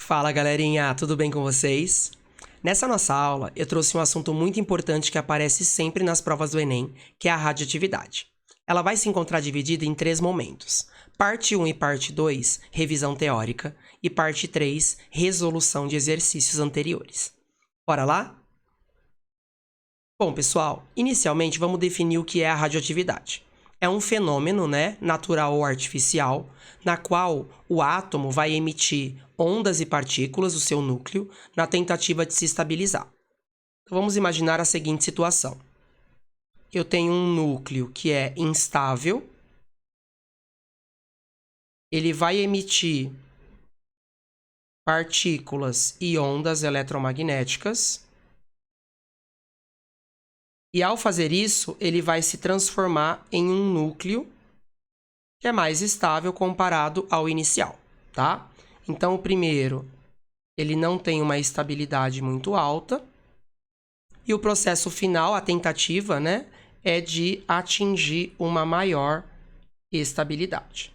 Fala galerinha, tudo bem com vocês? Nessa nossa aula, eu trouxe um assunto muito importante que aparece sempre nas provas do Enem, que é a radioatividade. Ela vai se encontrar dividida em 3 momentos. Parte 1 e parte 2, revisão teórica, e parte 3, resolução de exercícios anteriores. Bora lá? Bom, pessoal, inicialmente vamos definir o que é a radioatividade. É um fenômeno, natural ou artificial, na qual o átomo vai emitir ondas e partículas do seu núcleo na tentativa de se estabilizar. Então, vamos imaginar a seguinte situação. Eu tenho um núcleo que é instável, ele vai emitir partículas e ondas eletromagnéticas, e ao fazer isso, ele vai se transformar em um núcleo que é mais estável comparado ao inicial, tá? Então, o primeiro, ele não tem uma estabilidade muito alta, e o processo final, a tentativa, é de atingir uma maior estabilidade.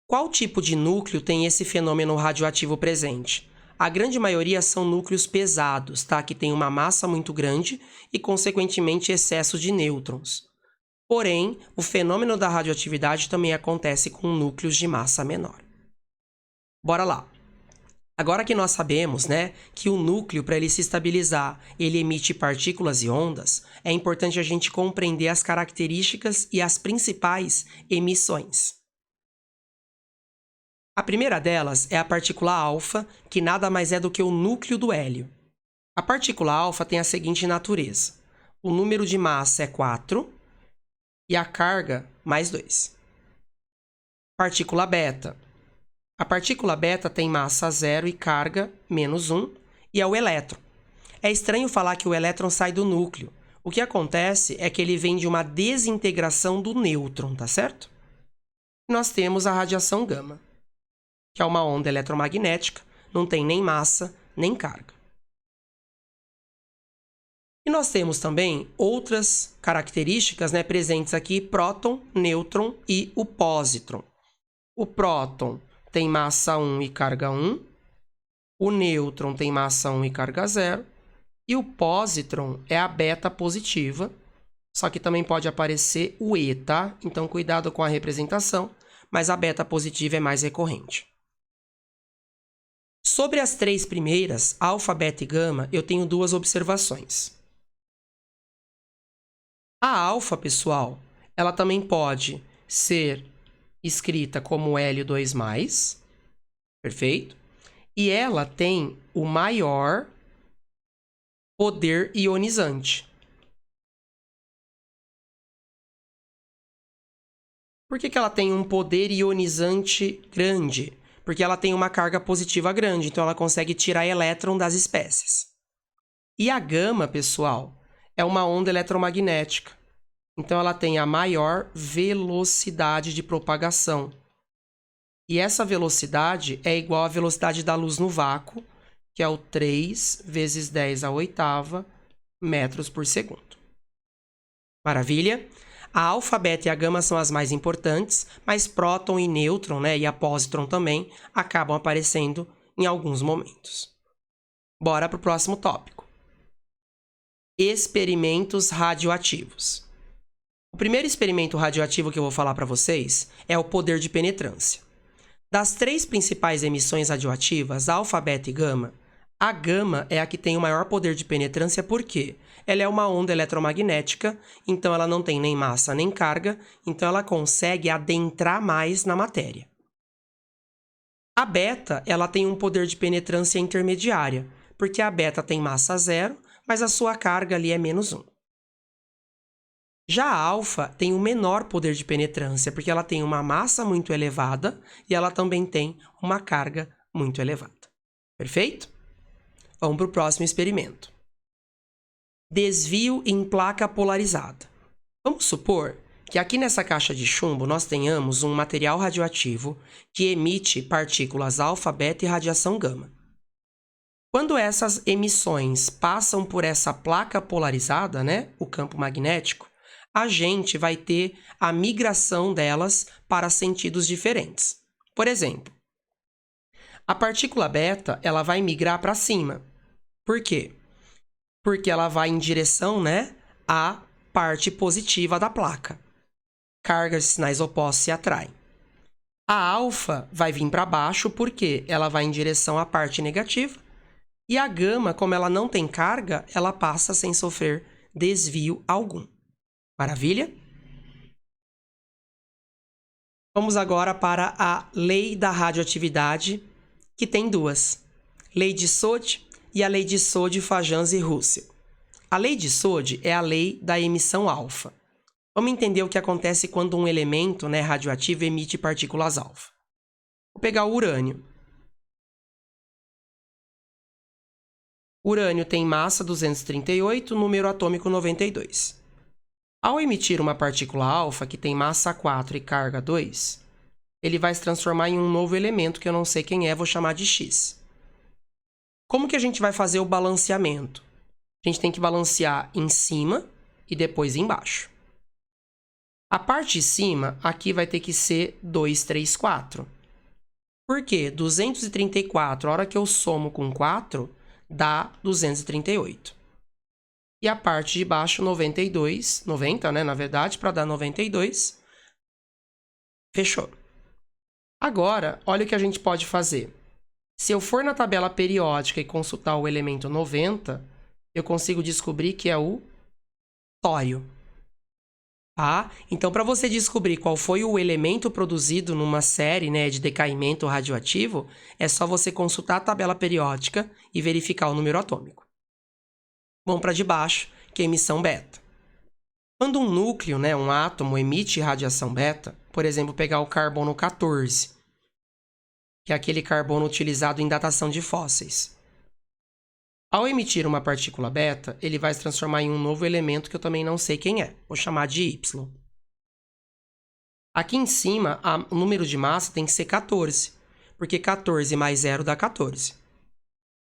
Qual tipo de núcleo tem esse fenômeno radioativo presente? A grande maioria são núcleos pesados, tá? Que tem uma massa muito grande e, consequentemente, excesso de nêutrons. Porém, o fenômeno da radioatividade também acontece com núcleos de massa menor. Bora lá! Agora que nós sabemos, que o núcleo, para ele se estabilizar, ele emite partículas e ondas, é importante a gente compreender as características e as principais emissões. A primeira delas é a partícula alfa, que nada mais é do que o núcleo do hélio. A partícula alfa tem a seguinte natureza. O número de massa é 4 e a carga mais 2. Partícula beta. A partícula beta tem massa 0 e carga menos 1, e é o elétron. É estranho falar que o elétron sai do núcleo. O que acontece é que ele vem de uma desintegração do nêutron, tá certo? Nós temos a radiação gama, que é uma onda eletromagnética, não tem nem massa, nem carga. E nós temos também outras características presentes aqui, próton, nêutron e o pósitron. O próton tem massa 1 e carga 1, o nêutron tem massa 1 e carga 0, e o pósitron é a beta positiva, só que também pode aparecer o E, tá? Então, cuidado com a representação, mas a beta positiva é mais recorrente. Sobre as 3 primeiras, alfa, beta e gama, eu tenho 2 observações. A alfa, pessoal, ela também pode ser escrita como Hélio2+, perfeito? E ela tem o maior poder ionizante. Por que ela tem um poder ionizante grande? Porque ela tem uma carga positiva grande, então ela consegue tirar elétron das espécies. E a gama, pessoal, é uma onda eletromagnética. Então, ela tem a maior velocidade de propagação. E essa velocidade é igual à velocidade da luz no vácuo, que é o 3 vezes 10 à oitava metros por segundo. Maravilha? A alfa, beta e a gama são as mais importantes, mas próton e nêutron, e a pósitron também, acabam aparecendo em alguns momentos. Bora para o próximo tópico. Experimentos radioativos. O primeiro experimento radioativo que eu vou falar para vocês é o poder de penetrância. Das 3 principais emissões radioativas, alfa, beta e gama, a gama é a que tem o maior poder de penetrância porque ela é uma onda eletromagnética, então ela não tem nem massa nem carga, então ela consegue adentrar mais na matéria. A beta, ela tem um poder de penetrância intermediária, porque a beta tem massa 0, mas a sua carga ali é menos 1. Já a alfa tem um menor poder de penetrância, porque ela tem uma massa muito elevada e ela também tem uma carga muito elevada. Perfeito? Vamos para o próximo experimento. Desvio em placa polarizada. Vamos supor que aqui nessa caixa de chumbo nós tenhamos um material radioativo que emite partículas alfa, beta e radiação gama. Quando essas emissões passam por essa placa polarizada, o campo magnético, a gente vai ter a migração delas para sentidos diferentes. Por exemplo, A partícula beta, ela vai migrar para cima. Por quê? Porque ela vai em direção, né, à parte positiva da placa. Cargas e sinais opostos se atraem. A alfa vai vir para baixo porque ela vai em direção à parte negativa. E a gama, como ela não tem carga, ela passa sem sofrer desvio algum. Maravilha? Vamos agora para a lei da radioatividade, que tem duas. Lei de Soddy e a lei de Soddy-Fajans e Russell. A lei de Soddy é a lei da emissão alfa. Vamos entender o que acontece quando um elemento, né, radioativo emite partículas alfa. Vou pegar o urânio. O urânio tem massa 238, número atômico 92. Ao emitir uma partícula alfa, que tem massa 4 e carga 2, ele vai se transformar em um novo elemento que eu não sei quem é, vou chamar de X. Como que a gente vai fazer o balanceamento? A gente tem que balancear em cima e depois embaixo. A parte de cima, aqui vai ter que ser 234. Por quê? 234, a hora que eu somo com 4, dá 238. E a parte de baixo, 92, 90, né, na verdade, para dar 92. Fechou. Agora, olha o que a gente pode fazer. Se eu for na tabela periódica e consultar o elemento 90, eu consigo descobrir que é o tório. Tá? Então, para você descobrir qual foi o elemento produzido numa série, né, de decaimento radioativo, é só você consultar a tabela periódica e verificar o número atômico. Vamos para de baixo, que é a emissão beta. Quando um núcleo, né, um átomo, emite radiação beta, por exemplo, pegar o carbono 14, que é aquele carbono utilizado em datação de fósseis. Ao emitir uma partícula beta, ele vai se transformar em um novo elemento que eu também não sei quem é. Vou chamar de Y. Aqui em cima, o número de massa tem que ser 14, porque 14 mais 0 dá 14.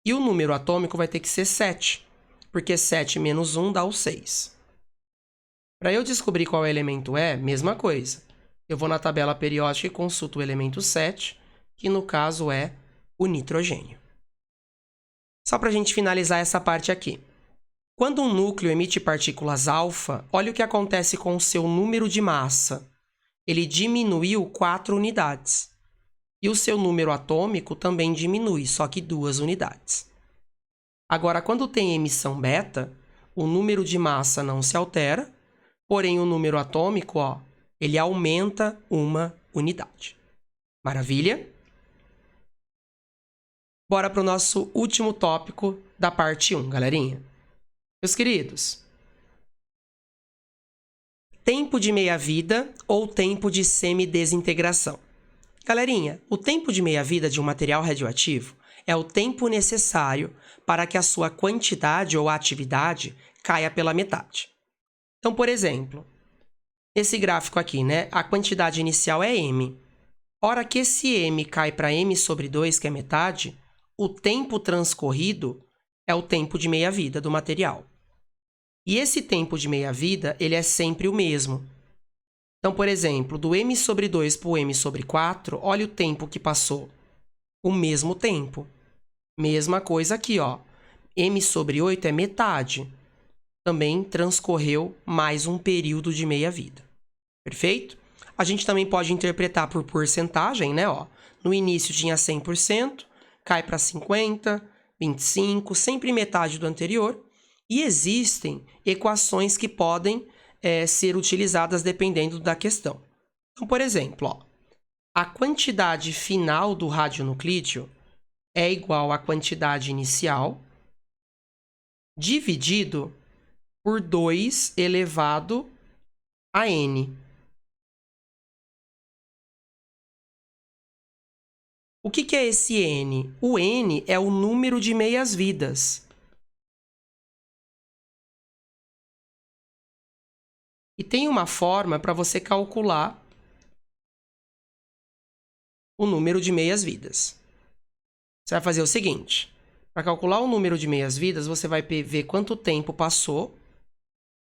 E o número atômico vai ter que ser 7, porque 7 menos 1 dá o 6. Para eu descobrir qual elemento é, mesma coisa. Eu vou na tabela periódica e consulto o elemento 7, que no caso é o nitrogênio. Só para a gente finalizar essa parte aqui. Quando um núcleo emite partículas alfa, olha o que acontece com o seu número de massa. Ele diminuiu 4 unidades. E o seu número atômico também diminui, só que 2 unidades. Agora, quando tem emissão beta, o número de massa não se altera, porém o número atômico, ele aumenta 1 unidade. Maravilha? Bora para o nosso último tópico da parte 1, galerinha. Meus queridos, tempo de meia-vida ou tempo de semidesintegração. Galerinha, o tempo de meia-vida de um material radioativo é o tempo necessário para que a sua quantidade ou atividade caia pela metade. Então, por exemplo, esse gráfico aqui, né? A quantidade inicial é M. Hora que esse M cai para M sobre 2, que é metade, o tempo transcorrido é o tempo de meia-vida do material. E esse tempo de meia-vida, ele é sempre o mesmo. Então, por exemplo, do M sobre 2 para o M sobre 4, olha o tempo que passou. O mesmo tempo. Mesma coisa aqui, ó. M sobre 8 é metade. Também transcorreu mais um período de meia-vida. Perfeito? A gente também pode interpretar por porcentagem, né? Ó, no início tinha 100%, cai para 50%, 25%, sempre metade do anterior. E existem equações que podem ser utilizadas dependendo da questão. Então, por exemplo, ó, a quantidade final do radionuclídeo é igual à quantidade inicial dividido por 2 elevado a n. O que é esse n? O n é o número de meias-vidas. E tem uma forma para você calcular o número de meias-vidas. Você vai fazer o seguinte. Para calcular o número de meias-vidas, você vai ver quanto tempo passou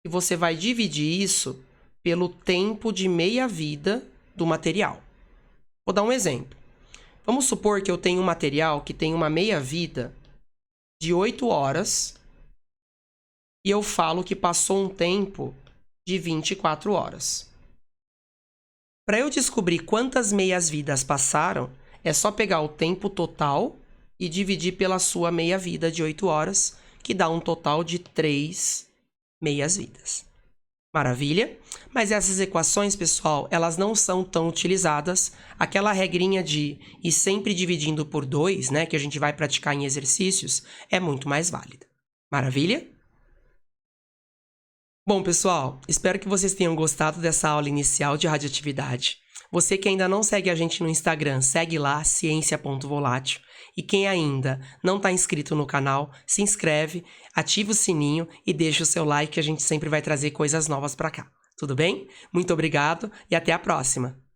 e você vai dividir isso pelo tempo de meia-vida do material. Vou dar um exemplo. Vamos supor que eu tenho um material que tem uma meia-vida de 8 horas e eu falo que passou um tempo de 24 horas. Para eu descobrir quantas meias-vidas passaram, é só pegar o tempo total e dividir pela sua meia-vida de 8 horas, que dá um total de 3 meias-vidas. Maravilha? Mas essas equações, pessoal, elas não são tão utilizadas. Aquela regrinha de ir sempre dividindo por 2, né, que a gente vai praticar em exercícios, é muito mais válida. Maravilha? Bom, pessoal, espero que vocês tenham gostado dessa aula inicial de radioatividade. Você que ainda não segue a gente no Instagram, segue lá, ciência.volátil. E quem ainda não está inscrito no canal, se inscreve, ativa o sininho e deixa o seu like, que a gente sempre vai trazer coisas novas para cá. Tudo bem? Muito obrigado e até a próxima!